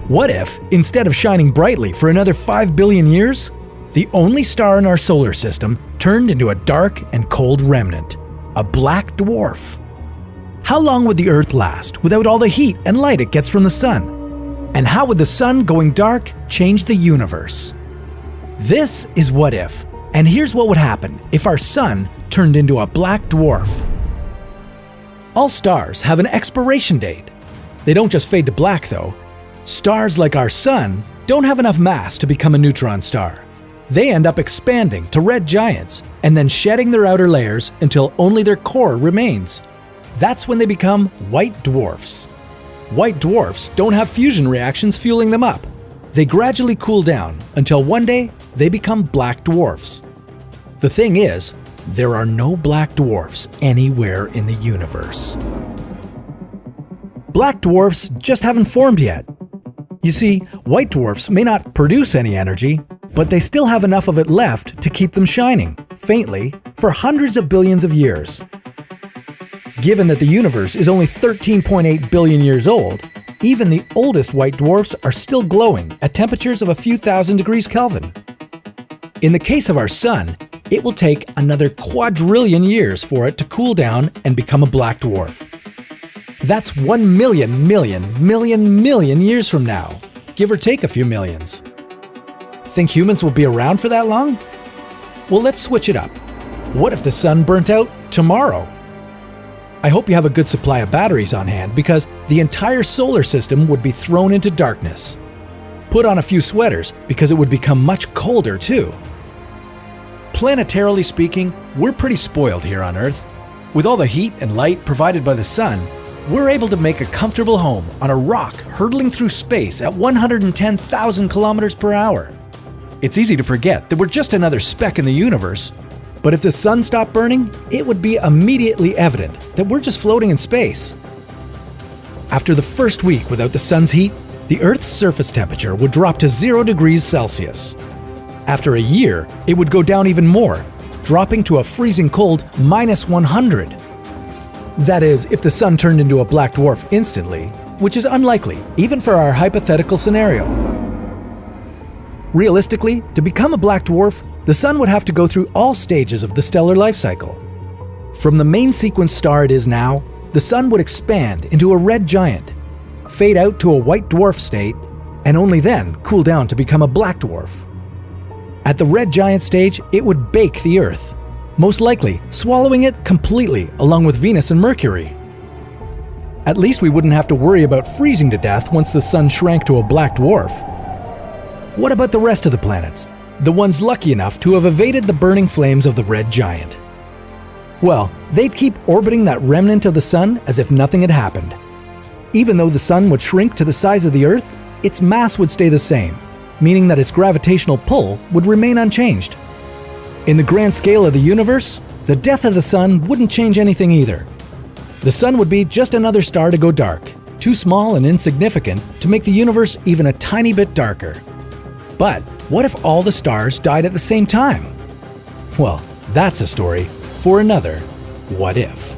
What if, instead of shining brightly for another 5 billion years, the only star in our solar system turned into a dark and cold remnant, a black dwarf? How long would the Earth last without all the heat and light it gets from the sun? And how would the sun going dark change the universe? This is What If, and here's what would happen if our sun turned into a black dwarf. All stars have an expiration date. They don't just fade to black though. Stars like our sun don't have enough mass to become a neutron star. They end up expanding to red giants and then shedding their outer layers until only their core remains. That's when they become white dwarfs. White dwarfs don't have fusion reactions fueling them up. They gradually cool down until one day they become black dwarfs. The thing is, there are no black dwarfs anywhere in the universe. Black dwarfs just haven't formed yet. You see, white dwarfs may not produce any energy, but they still have enough of it left to keep them shining, faintly, for hundreds of billions of years. Given that the universe is only 13.8 billion years old, even the oldest white dwarfs are still glowing at temperatures of a few thousand degrees Kelvin. In the case of our sun, it will take another quadrillion years for it to cool down and become a black dwarf. That's 1 million years from now, give or take a few millions. Think humans will be around for that long? Well, let's switch it up. What if the sun burnt out tomorrow? I hope you have a good supply of batteries on hand because the entire solar system would be thrown into darkness. Put on a few sweaters because it would become much colder too. Planetarily speaking, we're pretty spoiled here on Earth. With all the heat and light provided by the sun, we're able to make a comfortable home on a rock hurtling through space at 110,000 kilometers per hour. It's easy to forget that we're just another speck in the universe. But if the sun stopped burning, it would be immediately evident that we're just floating in space. After the first week without the sun's heat, the Earth's surface temperature would drop to 0 degrees Celsius. After a year, it would go down even more, dropping to a freezing cold -100. That is, if the sun turned into a black dwarf instantly, which is unlikely even for our hypothetical scenario. Realistically, to become a black dwarf, the sun would have to go through all stages of the stellar life cycle. From the main sequence star it is now, the sun would expand into a red giant, fade out to a white dwarf state, and only then cool down to become a black dwarf. At the red giant stage, it would bake the Earth, most likely swallowing it completely along with Venus and Mercury. At least we wouldn't have to worry about freezing to death once the sun shrank to a black dwarf. What about the rest of the planets? The ones lucky enough to have evaded the burning flames of the red giant? Well, they'd keep orbiting that remnant of the sun as if nothing had happened. Even though the sun would shrink to the size of the Earth, its mass would stay the same, meaning that its gravitational pull would remain unchanged. In the grand scale of the universe, the death of the sun wouldn't change anything either. The sun would be just another star to go dark, too small and insignificant to make the universe even a tiny bit darker. But what if all the stars died at the same time? Well, that's a story for another What If.